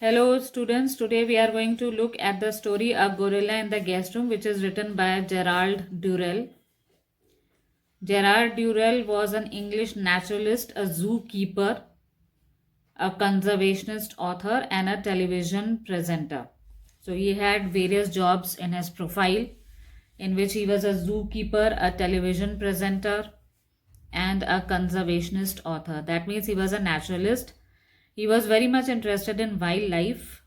Hello students, today we are going to look at the story A Gorilla in the Guest Room, which is written by Gerald Durrell. Gerald Durrell was an English naturalist, a zookeeper, a conservationist author, and a television presenter. So he had various jobs in his profile, in which he was a zookeeper, a television presenter, and a conservationist author. That means he was a naturalist. He was very much interested in wildlife.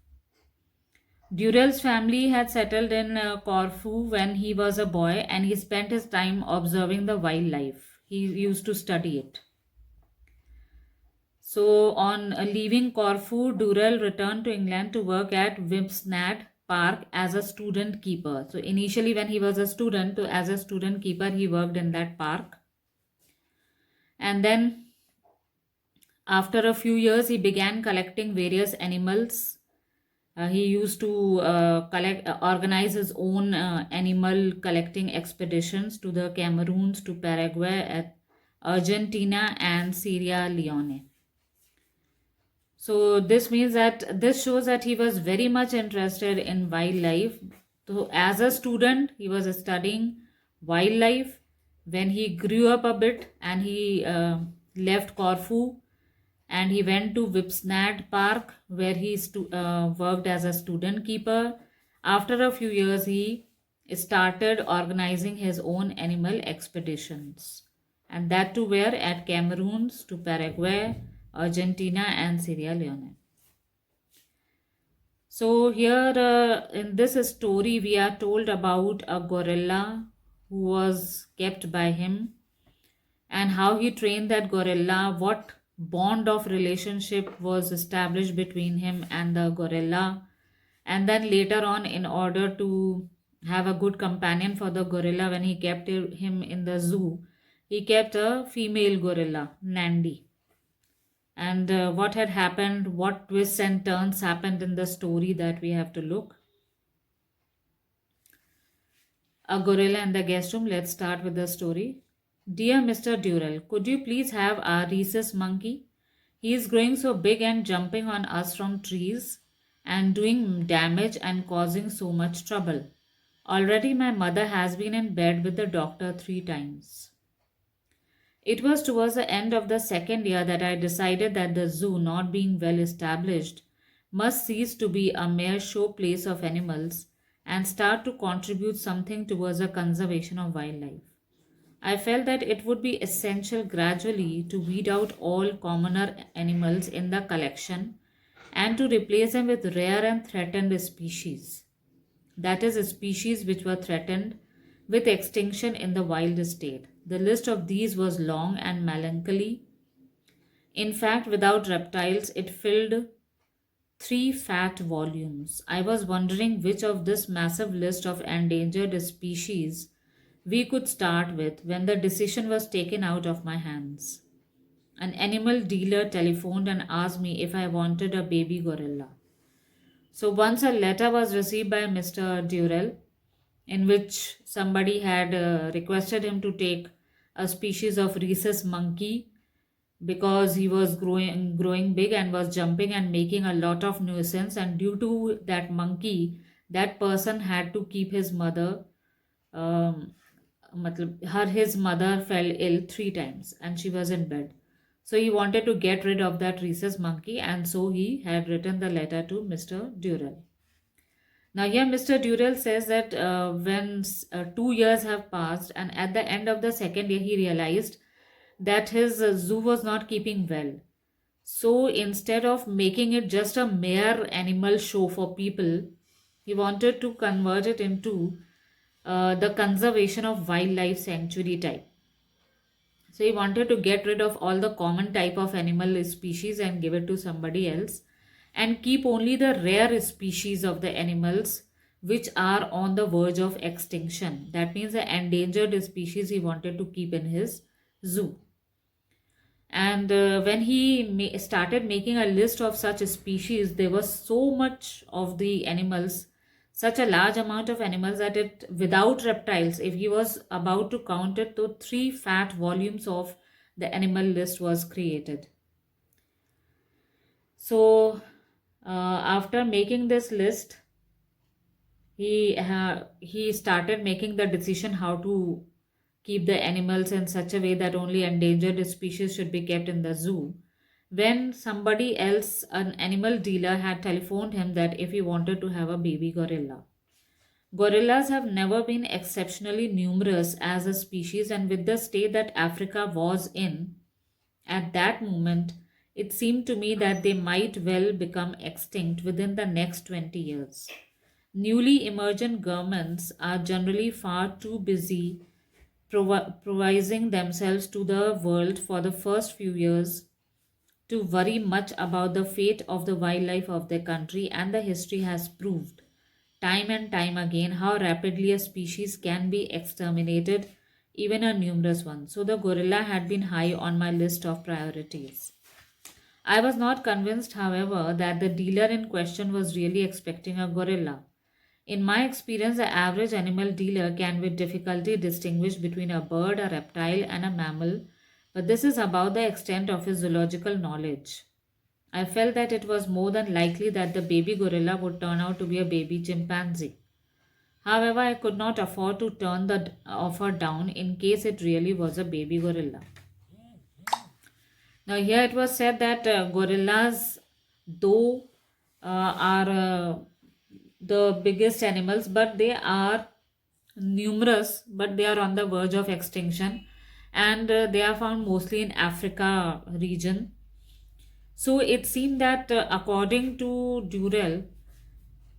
Durrell's family had settled in Corfu when he was a boy, and he spent his time observing the wildlife. He used to study it. So, on leaving Corfu, Durrell returned to England to work at Whipsnade Park as a student keeper. So, initially, when he was a student, as a student keeper, he worked in that park. And then, after a few years, he began collecting various animals. He used to organize his own animal collecting expeditions to the Cameroons, to Paraguay, Argentina, and Sierra Leone. So this shows that he was very much interested in wildlife. So as a student, he was studying wildlife. When he grew up a bit and he left Corfu, and he went to Whipsnade Park where he worked as a student keeper. After a few years, he started organizing his own animal expeditions, and that too where at Cameroons, to Paraguay, Argentina, and Sierra Leone. So here in this story, we are told about a gorilla who was kept by him, and how he trained that gorilla, what bond of relationship was established between him and the gorilla. And then later on, in order to have a good companion for the gorilla, when he kept him in the zoo, he kept a female gorilla, Nandi. And what had happened, what twists and turns happened in the story, that we have to look. A Gorilla in the Guest Room. Let's start with the story. Dear Mr. Durrell, could you please have our rhesus monkey? He is growing so big and jumping on us from trees and doing damage and causing so much trouble. Already my mother has been in bed with the doctor 3 times. It was towards the end of the second year that I decided that the zoo, not being well established, must cease to be a mere show place of animals and start to contribute something towards the conservation of wildlife. I felt that it would be essential gradually to weed out all commoner animals in the collection and to replace them with rare and threatened species. That is, species which were threatened with extinction in the wild state. The list of these was long and melancholy. In fact, without reptiles, it filled 3 fat volumes. I was wondering which of this massive list of endangered species we could start with when the decision was taken out of my hands. An animal dealer telephoned and asked me if I wanted a baby gorilla. So once a letter was received by Mr. Durrell, in which somebody had requested him to take a species of rhesus monkey because he was growing big and was jumping and making a lot of nuisance, and due to that monkey, that person had to keep his mother, um, his mother fell ill 3 times and she was in bed. So he wanted to get rid of that rhesus monkey, and so he had written the letter to Mr. Durrell. Now, here Mr. Durrell says that when 2 years have passed, and at the end of the second year, he realized that his zoo was not keeping well. So, instead of making it just a mere animal show for people, he wanted to convert it into the conservation of wildlife sanctuary type. So, he wanted to get rid of all the common type of animal species and give it to somebody else, and keep only the rare species of the animals which are on the verge of extinction. That means the endangered species he wanted to keep in his zoo. And when he started making a list of such species, there was so much of the animals, such a large amount of animals, that it, without reptiles, if he was about to count it, to 3 fat volumes of the animal list was created. So, after making this list, he started making the decision how to keep the animals in such a way that only endangered species should be kept in the zoo. When somebody else, an animal dealer, had telephoned him that if he wanted to have a baby gorilla. Gorillas have never been exceptionally numerous as a species, and with the state that Africa was in at that moment, it seemed to me that they might well become extinct within the next 20 years. Newly emergent governments are generally far too busy provising themselves to the world for the first few years to worry much about the fate of the wildlife of their country, and the history has proved time and time again how rapidly a species can be exterminated, even a numerous one. So the gorilla had been high on my list of priorities. I was not convinced, however, that the dealer in question was really expecting a gorilla. In my experience, the average animal dealer can with difficulty distinguish between a bird, a reptile, and a mammal, but this is about the extent of his zoological knowledge. I felt that it was more than likely that the baby gorilla would turn out to be a baby chimpanzee. However, I could not afford to turn the offer down in case it really was a baby gorilla. Now, here it was said that gorillas, though, are the biggest animals, but they are numerous, but they are on the verge of extinction, and they are found mostly in Africa region. So it seemed that according to Durrell,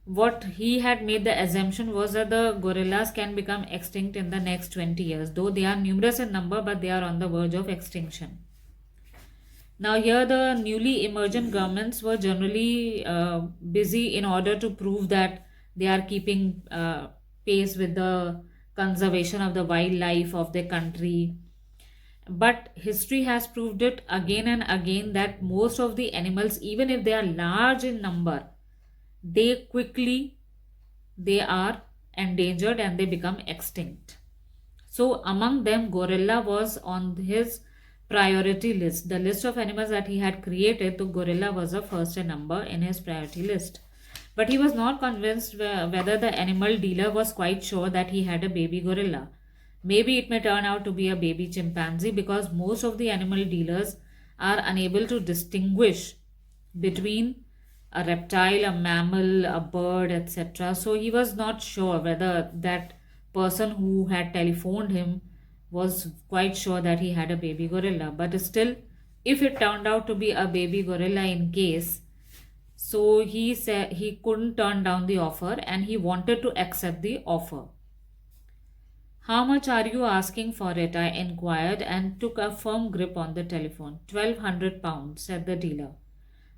what he had made the assumption was that the gorillas can become extinct in the next 20 years, though they are numerous in number, but they are on the verge of extinction. Now, here the newly emergent governments were generally busy in order to prove that they are keeping pace with the conservation of the wildlife of their country. But history has proved it again and again that most of the animals, even if they are large in number, they are endangered and they become extinct. So among them, gorilla was on his priority list. The list of animals that he had created, the gorilla was the first number in his priority list. But he was not convinced whether the animal dealer was quite sure that he had a baby gorilla. Maybe it may turn out to be a baby chimpanzee, because most of the animal dealers are unable to distinguish between a reptile, a mammal, a bird, etc. So he was not sure whether that person who had telephoned him was quite sure that he had a baby gorilla. But still, if it turned out to be a baby gorilla in case, so he said he couldn't turn down the offer and he wanted to accept the offer. How much are you asking for it? I inquired and took a firm grip on the telephone. £1,200, said the dealer.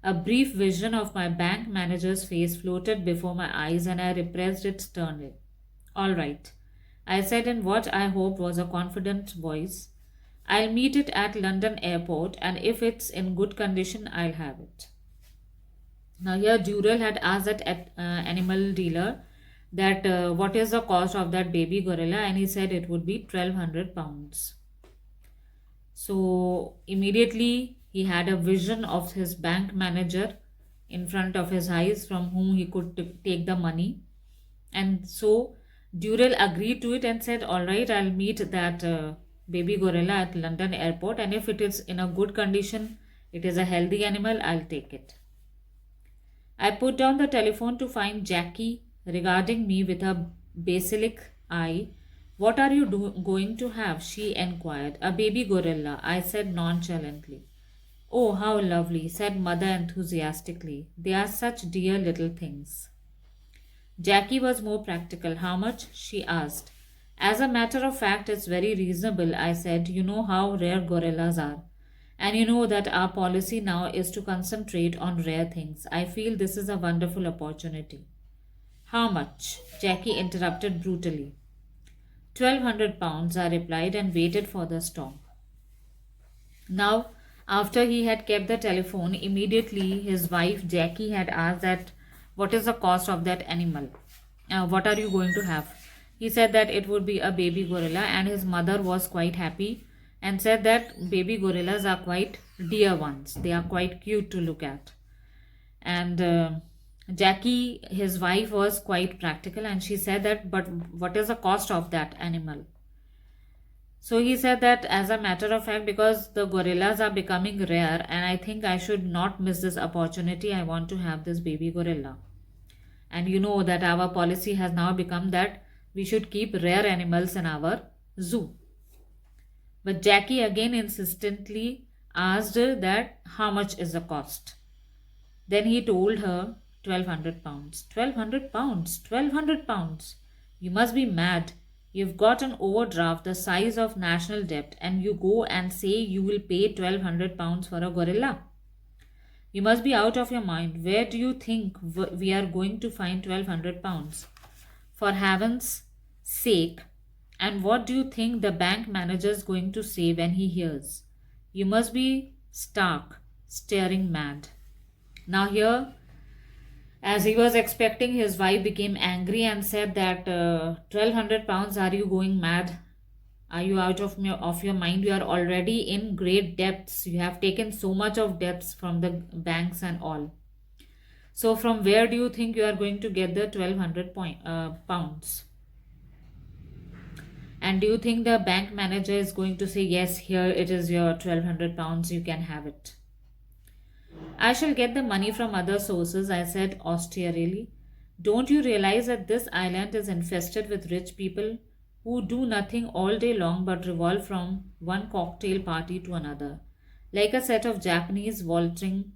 A brief vision of my bank manager's face floated before my eyes and I repressed it sternly. All right, I said in what I hoped was a confident voice. I'll meet it at London airport, and if it's in good condition, I'll have it. Now here Durrell had asked that animal dealer that what is the cost of that baby gorilla, and he said it would be £1,200. So immediately he had a vision of his bank manager in front of his eyes from whom he could take the money. And so Durrell agreed to it and said, all right, I'll meet that baby gorilla at London airport, and if it is in a good condition, it is a healthy animal, I'll take it. I put down the telephone to find Jackie regarding me with a basilisk eye. What are you going to have? She enquired. A baby gorilla, I said nonchalantly. Oh, how lovely, said Mother enthusiastically. They are such dear little things. Jackie was more practical. How much? She asked. As a matter of fact, it's very reasonable, I said. You know how rare gorillas are. And you know that our policy now is to concentrate on rare things. I feel this is a wonderful opportunity. How much? Jackie interrupted brutally. £1,200, I replied and waited for the storm. Now, after he had kept the telephone, immediately his wife Jackie had asked that what is the cost of that animal? What are you going to have? He said that it would be a baby gorilla, and his mother was quite happy and said that baby gorillas are quite dear ones. They are quite cute to look at. And Jackie, his wife, was quite practical and she said that, but what is the cost of that animal? So he said that, as a matter of fact, because the gorillas are becoming rare and I think I should not miss this opportunity, I want to have this baby gorilla. And you know that our policy has now become that we should keep rare animals in our zoo. But Jackie again insistently asked her that how much is the cost. Then he told her 1200 pounds. 1200 pounds. 1200 pounds. You must be mad. You've got an overdraft the size of national debt and you go and say you will pay 1200 pounds for a gorilla. You must be out of your mind. Where do you think we are going to find 1200 pounds? For heaven's sake. And what do you think the bank manager is going to say when he hears? You must be stark, staring mad. Now, here, as he was expecting, his wife became angry and said that 1200 pounds, are you going mad? Are you out of your mind? You are already in great debts. You have taken so much of debts from the banks and all. So, from where do you think you are going to get the 1200 pounds? And do you think the bank manager is going to say, yes, here it is your 1200 pounds, you can have it? I shall get the money from other sources, I said austerely. Don't you realize that this island is infested with rich people who do nothing all day long but revolve from one cocktail party to another, like a set of Japanese waltzing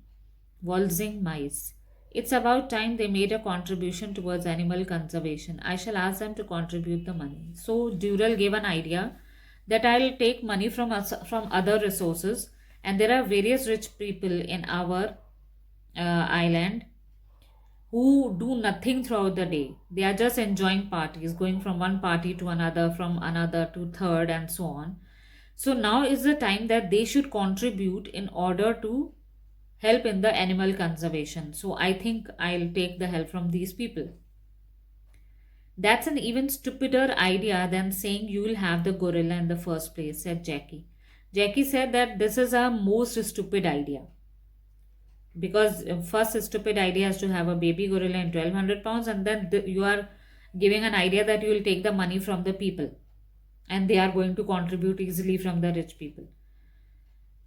mice? It's about time they made a contribution towards animal conservation. I shall ask them to contribute the money. So Dural gave an idea that I'll take money from other resources, and there are various rich people in our island who do nothing throughout the day. They are just enjoying parties, going from one party to another, from another to third, and so on. So now is the time that they should contribute in order to help in the animal conservation. So I think I'll take the help from these people. That's an even stupider idea than saying you will have the gorilla in the first place, said Jackie. Jackie said that this is a most stupid idea. Because first stupid idea is to have a baby gorilla in 1200 pounds, and then you are giving an idea that you will take the money from the people and they are going to contribute easily from the rich people.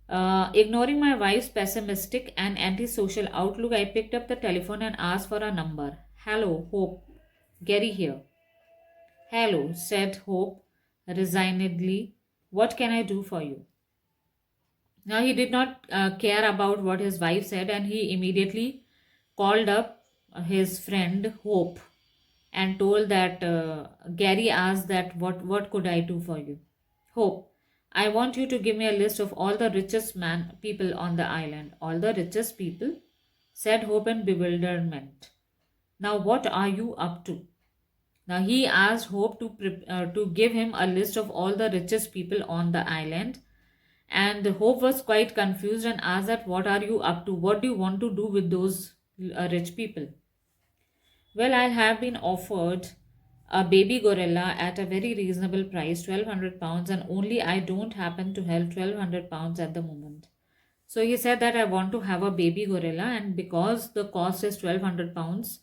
Ignoring my wife's pessimistic and antisocial outlook, I picked up the telephone and asked for a number. Hello, Hope. Gary here. Hello, said Hope resignedly. What can I do for you? Now, he did not care about what his wife said, and he immediately called up his friend Hope and told that Gary asked that what could I do for you? Hope, I want you to give me a list of all the richest people on the island. All the richest people? Said Hope in bewilderment. Now, what are you up to? Now, he asked Hope to give him a list of all the richest people on the island, and Hope was quite confused and asked that, what are you up to? What do you want to do with those rich people? Well, I have been offered a baby gorilla at a very reasonable price, 1200 pounds, and only I don't happen to have 1200 pounds at the moment. So he said that I want to have a baby gorilla, and because the cost is 1200 pounds,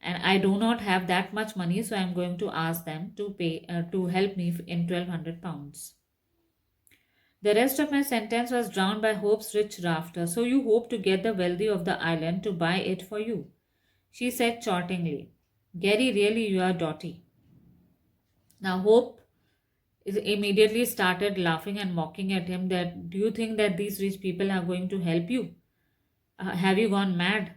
and I do not have that much money, so I'm going to ask them to pay to help me in 1200 pounds. The rest of my sentence was drowned by Hope's rich laughter. So you hope to get the wealthy of the island to buy it for you, she said chortlingly. Gary, really, you are dotty. Now Hope immediately started laughing and mocking at him that, do you think that these rich people are going to help you? Have you gone mad?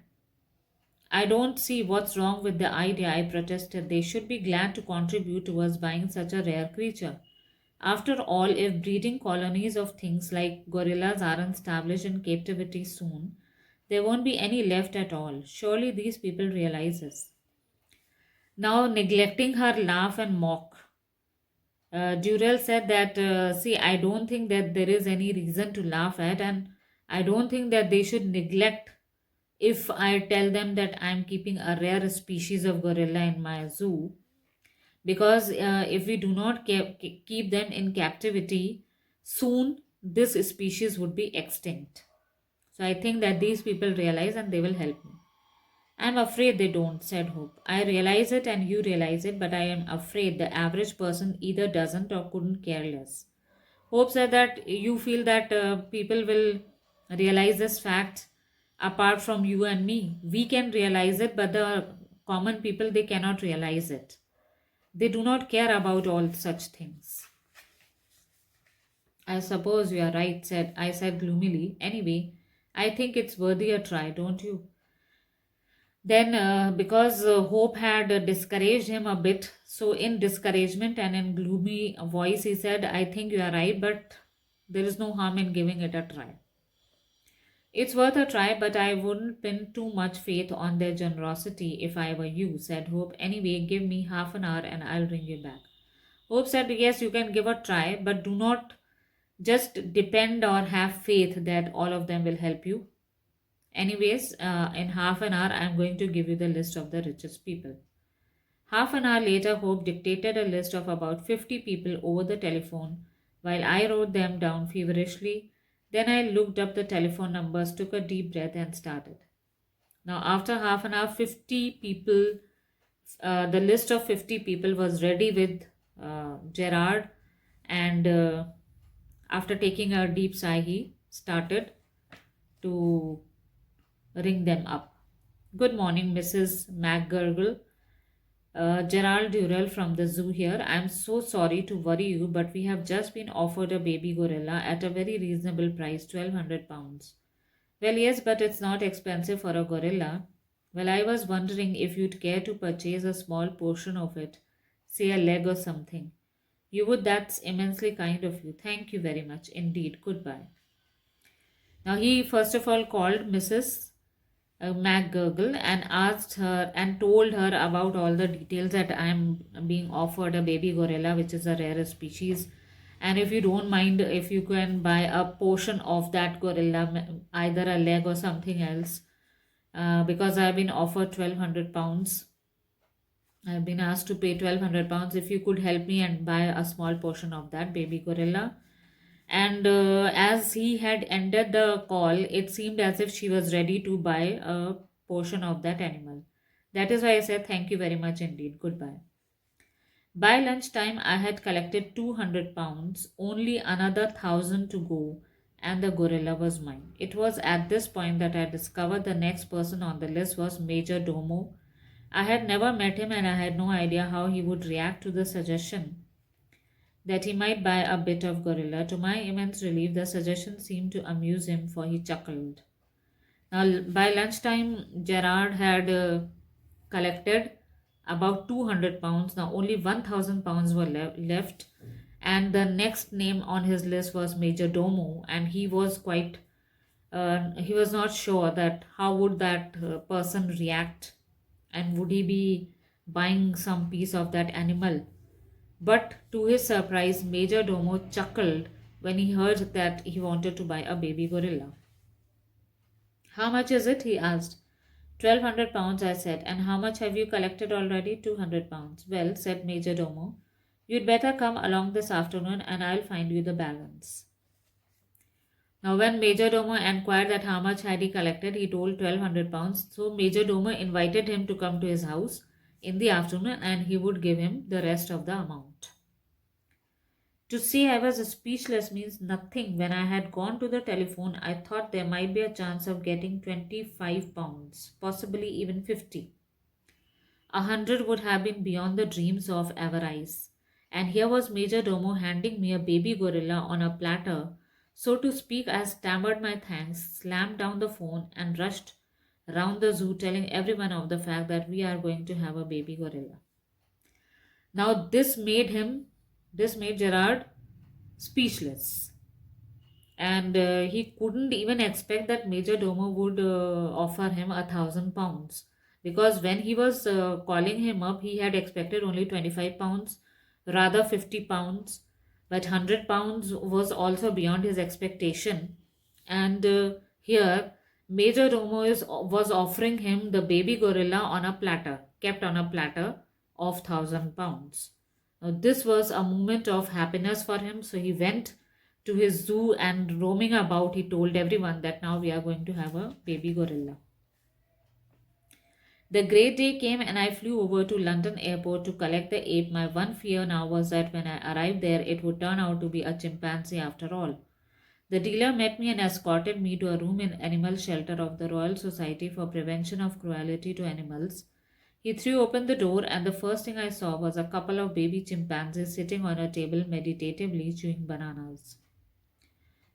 I don't see what's wrong with the idea, I protested. They should be glad to contribute towards buying such a rare creature. After all, if breeding colonies of things like gorillas aren't established in captivity soon, there won't be any left at all. Surely these people realize this. Now, neglecting her laugh and mock, Durrell said that, see, I don't think that there is any reason to laugh at, and I don't think that they should neglect if I tell them that I'm keeping a rare species of gorilla in my zoo, because if we do not keep them in captivity, soon this species would be extinct. So I think that these people realize and they will help me. I'm afraid they don't, said Hope. I realize it and you realize it, but I am afraid the average person either doesn't or couldn't care less. Hope said that you feel that people will realize this fact apart from you and me. We can realize it, but the common people, they cannot realize it. They do not care about all such things. I suppose you are right, I said gloomily. Anyway, I think it's worthy a try, don't you? Then, because Hope had discouraged him a bit, so in discouragement and in gloomy voice, he said, I think you are right, but there is no harm in giving it a try. It's worth a try, but I wouldn't pin too much faith on their generosity if I were you, said Hope. Anyway, give me half an hour and I'll ring you back. Hope said, yes, you can give a try, but do not just depend or have faith that all of them will help you. Anyways, in half an hour, I'm going to give you the list of the richest people. Half an hour later, Hope dictated a list of about 50 people over the telephone while I wrote them down feverishly. Then I looked up the telephone numbers, took a deep breath, and started. Now, after half an hour, 50 people, the list of 50 people was ready with Gerard, and after taking a deep sigh, he started to ring them up. Good morning, Mrs. McGurgle. Gerald Durrell from the zoo here. I'm so sorry to worry you, but we have just been offered a baby gorilla at a very reasonable price, £1,200. Well, yes, but it's not expensive for a gorilla. Well, I was wondering if you'd care to purchase a small portion of it, say a leg or something. You would, that's immensely kind of you. Thank you very much indeed. Goodbye. Now, he first of all called Mrs. McGurgle and asked her and told her about all the details that I'm being offered a baby gorilla, which is a rare species. And if you don't mind, if you can buy a portion of that gorilla, either a leg or something else, because I've been offered £1,200. I've been asked to pay £1,200. If you could help me and buy a small portion of that baby gorilla. And as he had ended the call, it seemed as if she was ready to buy a portion of that animal. That is why I said thank you very much indeed. Goodbye. By lunchtime, I had collected £200, only another 1,000 to go, and the gorilla was mine. It was at this point that I discovered the next person on the list was Major Domo. I had never met him and I had no idea how he would react to the suggestion that he might buy a bit of gorilla. To my immense relief, the suggestion seemed to amuse him, for he chuckled. Now, by lunchtime, Gerard had collected about £200. Now, only £1,000 were left, and the next name on his list was Major Domo, and he was quite he was not sure that how would that person react, and would he be buying some piece of that animal. But to his surprise, Major Domo chuckled when he heard that he wanted to buy a baby gorilla. How much is it? He asked. £1,200, I said. And how much have you collected already? £200. Well, said Major Domo, you'd better come along this afternoon and I'll find you the balance. Now, when Major Domo inquired that how much had he collected, he told £1,200. So Major Domo invited him to come to his house in the afternoon and he would give him the rest of the amount. To say I was speechless means nothing. When I had gone to the telephone, I thought there might be a chance of getting £25, possibly even 50. 100 would have been beyond the dreams of avarice. And here was Major Domo handing me a baby gorilla on a platter. So to speak, I stammered my thanks, slammed down the phone, and rushed round the zoo telling everyone of the fact that we are going to have a baby gorilla. Now this made Gerard speechless, and he couldn't even expect that Major Domo would offer him £1,000, because when he was calling him up, he had expected only £25, rather £50, but £100 was also beyond his expectation. And here, Major Domo was offering him the baby gorilla on a platter, kept on a platter of £1,000. Now, this was a moment of happiness for him, so he went to his zoo and roaming about, he told everyone that now we are going to have a baby gorilla. The great day came and I flew over to London airport to collect the ape. My one fear now was that when I arrived there, it would turn out to be a chimpanzee after all. The dealer met me and escorted me to a room in animal shelter of the Royal Society for Prevention of Cruelty to Animals. He threw open the door, and the first thing I saw was a couple of baby chimpanzees sitting on a table meditatively chewing bananas.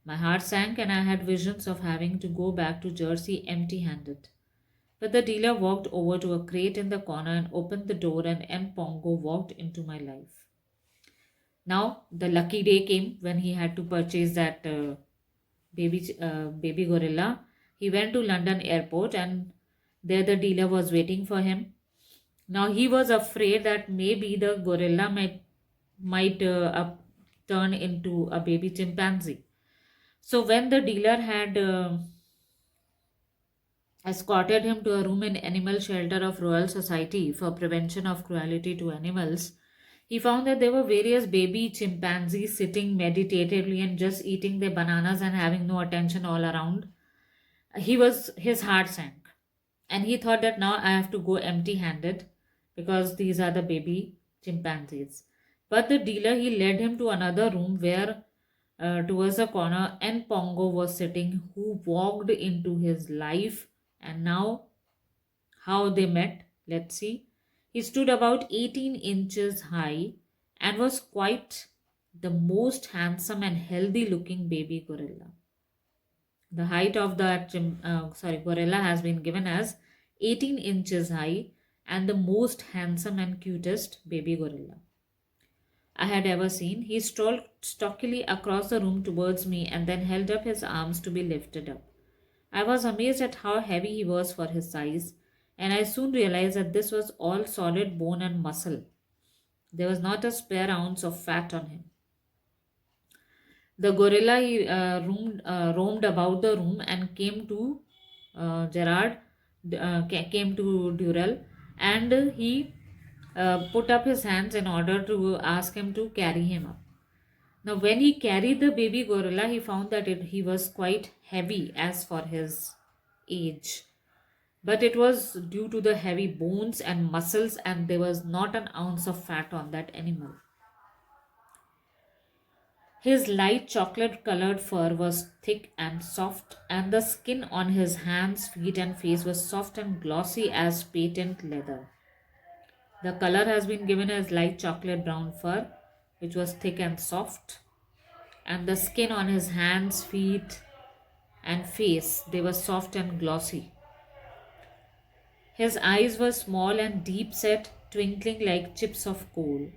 My heart sank, and I had visions of having to go back to Jersey empty handed. But the dealer walked over to a crate in the corner and opened the door, and M. Pongo walked into my life. Now, the lucky day came when he had to purchase that baby gorilla. He went to London airport, and there the dealer was waiting for him. Now he was afraid that maybe the gorilla might turn into a baby chimpanzee. So when the dealer had escorted him to a room in animal shelter of Royal Society for Prevention of Cruelty to Animals, he found that there were various baby chimpanzees sitting meditatively and just eating their bananas and having no attention all around. His heart sank, and he thought that now I have to go empty handed because these are the baby chimpanzees. But the dealer, he led him to another room where towards the corner N Pongo was sitting, who walked into his life. And now how they met, let's see. He stood about 18 inches high and was quite the most handsome and healthy looking baby gorilla. The height of that gorilla has been given as 18 inches high and the most handsome and cutest baby gorilla I had ever seen. He strolled stockily across the room towards me and then held up his arms to be lifted up. I was amazed at how heavy he was for his size, and I soon realized that this was all solid bone and muscle. There was not a spare ounce of fat on him. The gorilla roamed about the room and came to came to Durrell, and he put up his hands in order to ask him to carry him up. Now, when he carried the baby gorilla, he found that he was quite heavy as for his age. But it was due to the heavy bones and muscles, and there was not an ounce of fat on that animal. His light chocolate colored fur was thick and soft, and the skin on his hands, feet, and face was soft and glossy as patent leather. The color has been given as light chocolate brown fur, which was thick and soft, and the skin on his hands, feet, and face, they were soft and glossy. His eyes were small and deep set, twinkling like chips of coal.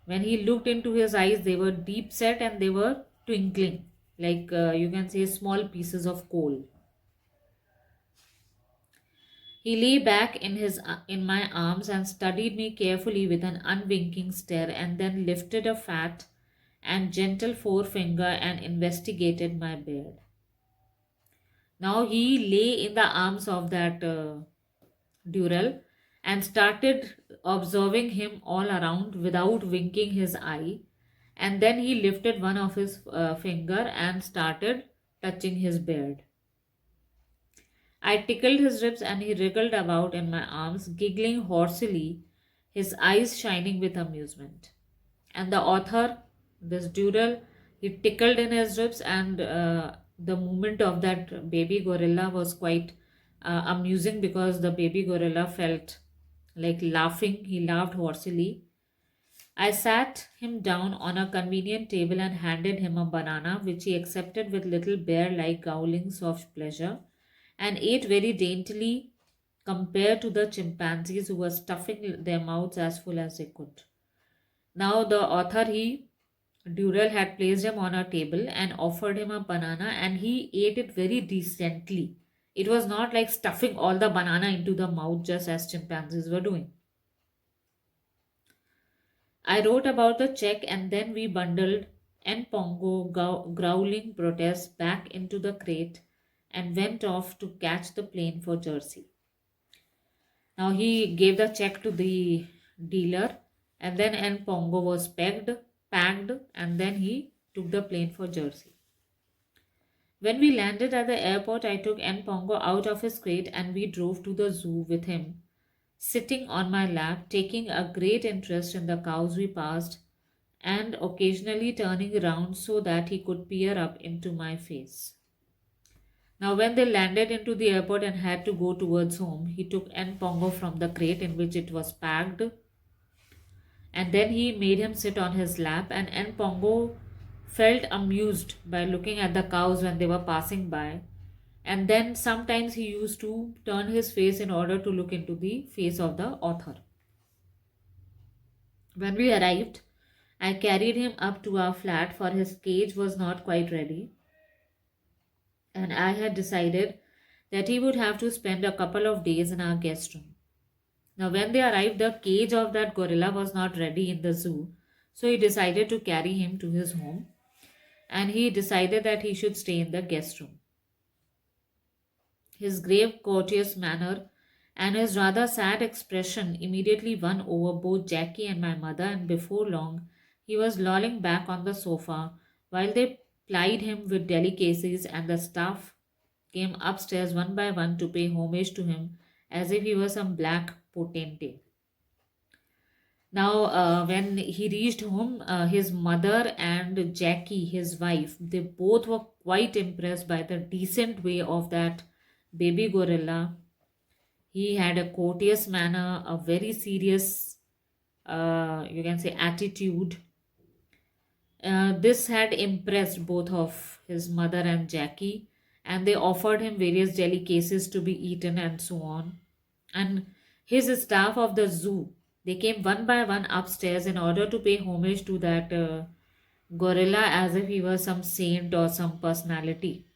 When he looked into his eyes, they were deep set and they were twinkling, like you can say small pieces of coal. He lay back in my arms and studied me carefully with an unwinking stare, and then lifted a fat and gentle forefinger and investigated my beard. Now he lay in the arms of that Durrell and started observing him all around without winking his eye. And then he lifted one of his finger and started touching his beard. I tickled his ribs and he wriggled about in my arms, giggling hoarsely, his eyes shining with amusement. And the author, this Durrell, he tickled in his ribs, and the movement of that baby gorilla was quite amusing because the baby gorilla felt like laughing. He laughed hoarsely. I sat him down on a convenient table and handed him a banana, which he accepted with little bear like growlings of pleasure and ate very daintily compared to the chimpanzees who were stuffing their mouths as full as they could. Now, the author, Durrell had placed him on a table and offered him a banana, and he ate it very decently. It was not like stuffing all the banana into the mouth just as chimpanzees were doing. I wrote about the check, and then we bundled Pongo growling protest back into the crate and went off to catch the plane for Jersey. Now he gave the check to the dealer, and then N Pongo was packed, and then he took the plane for Jersey. When we landed at the airport, I took Npongo out of his crate and we drove to the zoo with him, sitting on my lap, taking a great interest in the cows we passed and occasionally turning around so that he could peer up into my face. Now, when they landed into the airport and had to go towards home, he took Npongo from the crate in which it was packed and then he made him sit on his lap. And Npongo felt amused by looking at the cows when they were passing by. And then sometimes he used to turn his face in order to look into the face of the author. When we arrived, I carried him up to our flat for his cage was not quite ready, and I had decided that he would have to spend a couple of days in our guest room. Now, when they arrived, the cage of that gorilla was not ready in the zoo, so he decided to carry him to his home and he decided that he should stay in the guest room. His grave, courteous manner and his rather sad expression immediately won over both Jackie and my mother, and before long he was lolling back on the sofa while they plied him with delicacies, and the staff came upstairs one by one to pay homage to him as if he was some black potentate. Now, when he reached home, his mother and Jackie, his wife, they both were quite impressed by the decent way of that baby gorilla. He had a courteous manner, a very serious, you can say, attitude. This had impressed both of his mother and Jackie, and they offered him various delicacies to be eaten and so on. And his staff of the zoo, they came one by one upstairs in order to pay homage to that gorilla as if he was some saint or some personality.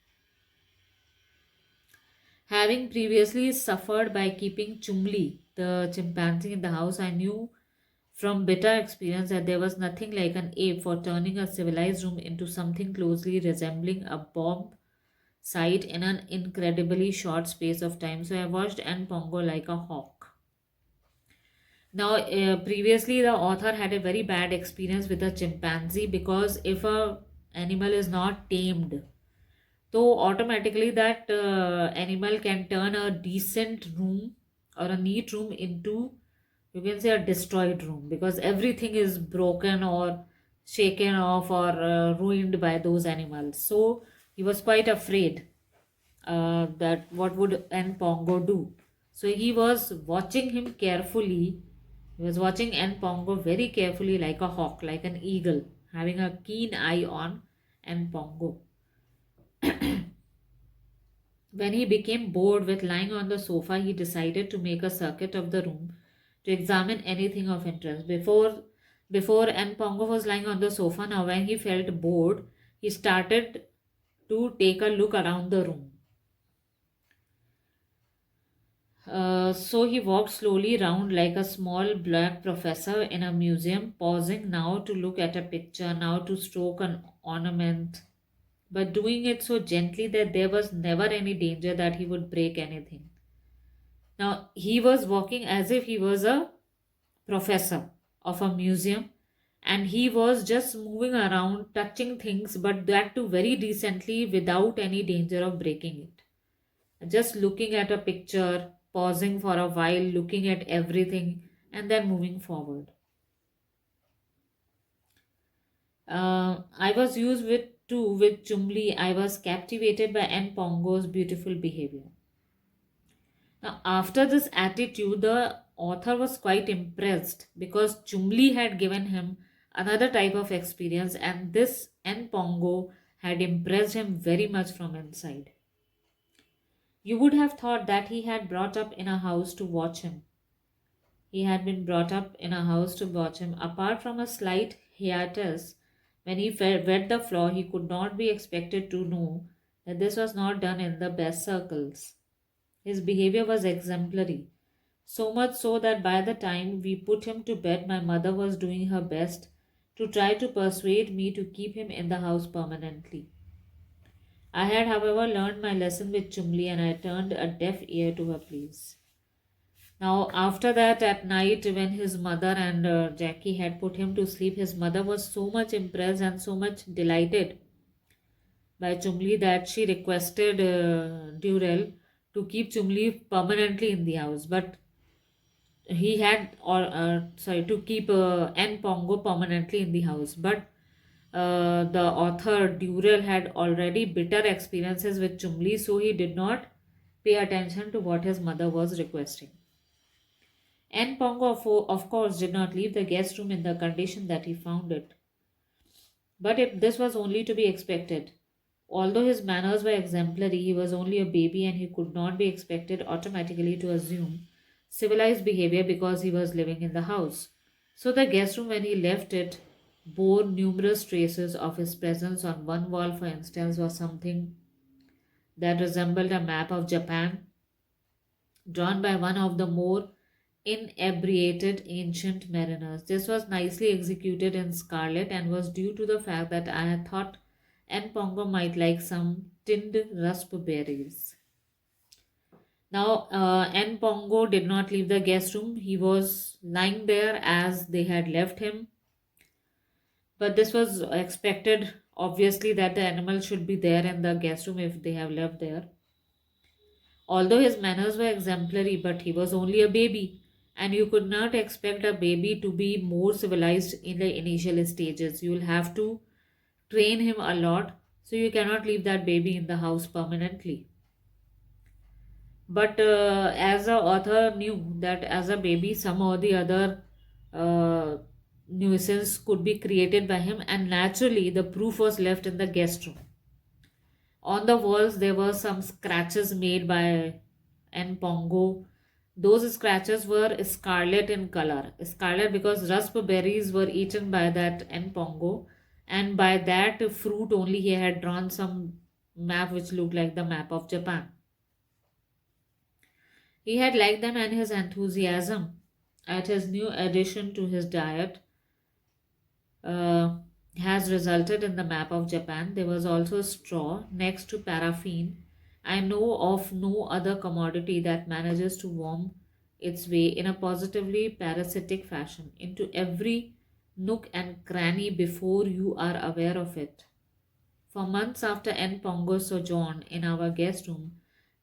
Having previously suffered by keeping Chumli, the chimpanzee, in the house, I knew from bitter experience that there was nothing like an ape for turning a civilized room into something closely resembling a bomb site in an incredibly short space of time. So I watched Pongo like a hawk. Now, previously, the author had a very bad experience with a chimpanzee because if a animal is not tamed, so automatically that animal can turn a decent room or a neat room into, you can say, a destroyed room because everything is broken or shaken off or ruined by those animals. So he was quite afraid that what would N Pongo do. So he was watching him carefully. He was watching N Pongo very carefully like a hawk, like an eagle, having a keen eye on N Pongo. When he became bored with lying on the sofa, he decided to make a circuit of the room to examine anything of interest. Before Pongo was lying on the sofa, now when he felt bored, he started to take a look around the room. So he walked slowly round like a small black professor in a museum, pausing now to look at a picture, now to stroke an ornament, but doing it so gently that there was never any danger that he would break anything. Now he was walking as if he was a professor of a museum and he was just moving around, touching things, but that too very decently without any danger of breaking it. Just looking at a picture, pausing for a while, looking at everything, and then moving forward. I was used with too with Chumli. I was captivated by N Pongo's beautiful behavior. Now, after this attitude, the author was quite impressed because Chumli had given him another type of experience, and this N Pongo had impressed him very much from inside. You would have thought that he had brought up in a house to watch him. He had been brought up in a house to watch him. Apart from a slight hiatus, when he wet the floor, he could not be expected to know that this was not done in the best circles. His behavior was exemplary, so much so that by the time we put him to bed, my mother was doing her best to try to persuade me to keep him in the house permanently. I had, however, learned my lesson with Chumli and I turned a deaf ear to her pleas. Now, after that, at night, when his mother and Jackie had put him to sleep, his mother was so much impressed and so much delighted by Chumli that she requested Durrell to keep Chumli permanently in the house, but he had or sorry to keep N Pongo permanently in the house, but the author Durrell had already bitter experiences with Chumli, so he did not pay attention to what his mother was requesting. N Pongo, of course, did not leave the guest room in the condition that he found it. But this was only to be expected. Although his manners were exemplary, he was only a baby and he could not be expected automatically to assume civilized behavior because he was living in the house. So the guest room, when he left it, bore numerous traces of his presence. On one wall, for instance, was something that resembled a map of Japan drawn by one of the more inebriated ancient mariners. This was nicely executed in scarlet and was due to the fact that I had thought Npongo might like some tinned raspberries. Now, Npongo did not leave the guest room. He was lying there as they had left him. But this was expected, obviously, that the animal should be there in the guest room if they have left there. Although his manners were exemplary, but he was only a baby, and you could not expect a baby to be more civilized in the initial stages. You will have to train him a lot, so you cannot leave that baby in the house permanently. But as the author knew that as a baby, some or the other uh, nuisance could be created by him, and naturally, the proof was left in the guest room. On the walls, there were some scratches made by N. Pongo. Those scratches were scarlet in color. Scarlet because raspberries were eaten by that N. Pongo, and by that fruit only he had drawn some map which looked like the map of Japan. He had liked them, and his enthusiasm at his new addition to his diet uh, has resulted in the map of Japan. There was also straw next to paraffin. I know of no other commodity that manages to worm its way in a positively parasitic fashion into every nook and cranny before you are aware of it. For months after N. Pongo's sojourn in our guest room,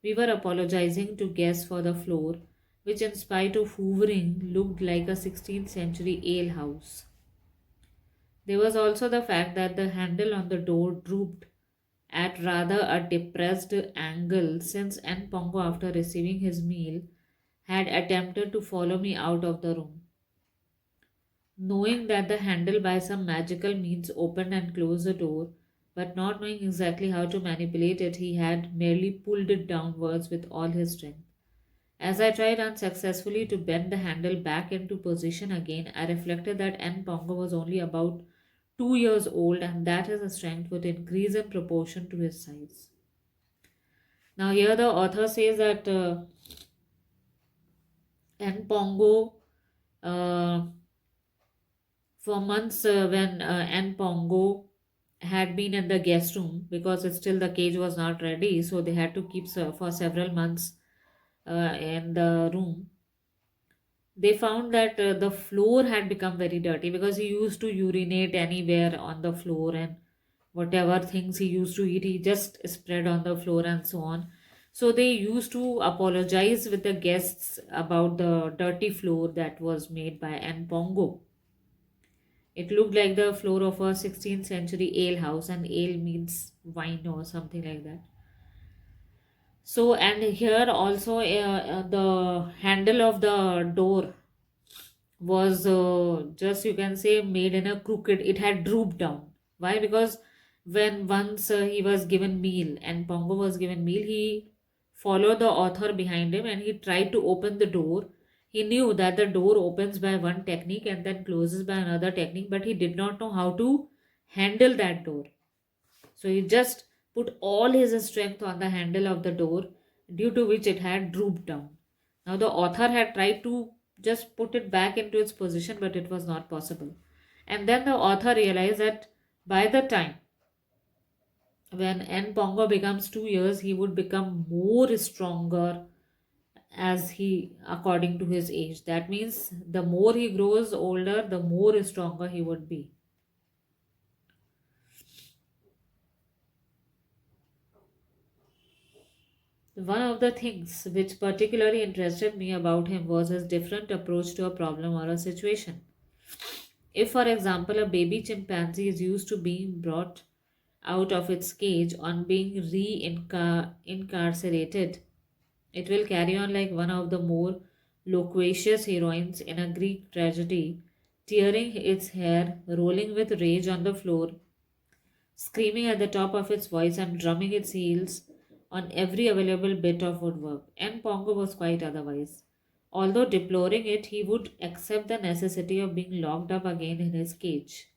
we were apologizing to guests for the floor, which, in spite of hoovering, looked like a 16th century alehouse. There was also the fact that the handle on the door drooped at rather a depressed angle since N. Pongo, after receiving his meal, had attempted to follow me out of the room. Knowing that the handle by some magical means opened and closed the door, but not knowing exactly how to manipulate it, he had merely pulled it downwards with all his strength. As I tried unsuccessfully to bend the handle back into position again, I reflected that N. Pongo was only about 2 years old and that his strength would increase in proportion to his size. Now, here the author says that N. Pongo, uh, for months, when N. Pongo had been in the guest room because it's still the cage was not ready, so they had to keep for several months in the room. They found that the floor had become very dirty because he used to urinate anywhere on the floor, and whatever things he used to eat he just spread on the floor and so on. So they used to apologize with the guests about the dirty floor that was made by N. Pongo. It looked like the floor of a 16th century ale house, and ale means wine or something like that. So, and here also the handle of the door was just, you can say, made in a crooked, it had drooped down. Why? Because when once he was given meal and Pongo was given meal, he followed the author behind him and he tried to open the door. He knew that the door opens by one technique and then closes by another technique, but he did not know how to handle that door. So he just put all his strength on the handle of the door, due to which it had drooped down. Now the author had tried to just put it back into its position, but it was not possible. And then the author realized that by the time when N. Pongo becomes 2 years, he would become more stronger as he according to his age. That means the more he grows older, the more stronger he would be. One of the things which particularly interested me about him was his different approach to a problem or a situation. If, for example, a baby chimpanzee is used to being brought out of its cage on being incarcerated, it will carry on like one of the more loquacious heroines in a Greek tragedy, tearing its hair, rolling with rage on the floor, screaming at the top of its voice, and drumming its heels on every available bit of woodwork. And Pongo was quite otherwise. Although deploring it, he would accept the necessity of being locked up again in his cage.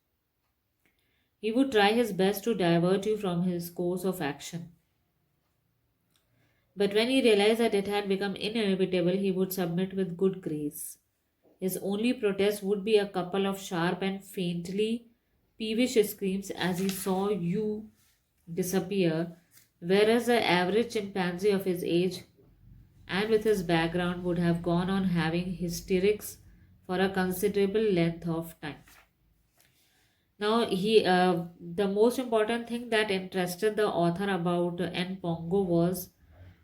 He would try his best to divert you from his course of action. But when he realized that it had become inevitable, he would submit with good grace. His only protest would be a couple of sharp and faintly peevish screams as he saw you disappear, whereas the average chimpanzee of his age and with his background would have gone on having hysterics for a considerable length of time. Now, the most important thing that interested the author about N. Pongo was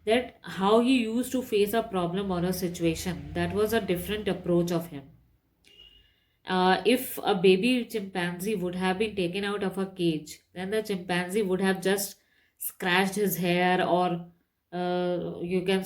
that how he used to face a problem or a situation. That was a different approach of him. If a baby chimpanzee would have been taken out of a cage, then the chimpanzee would have just scratched his hair, or you can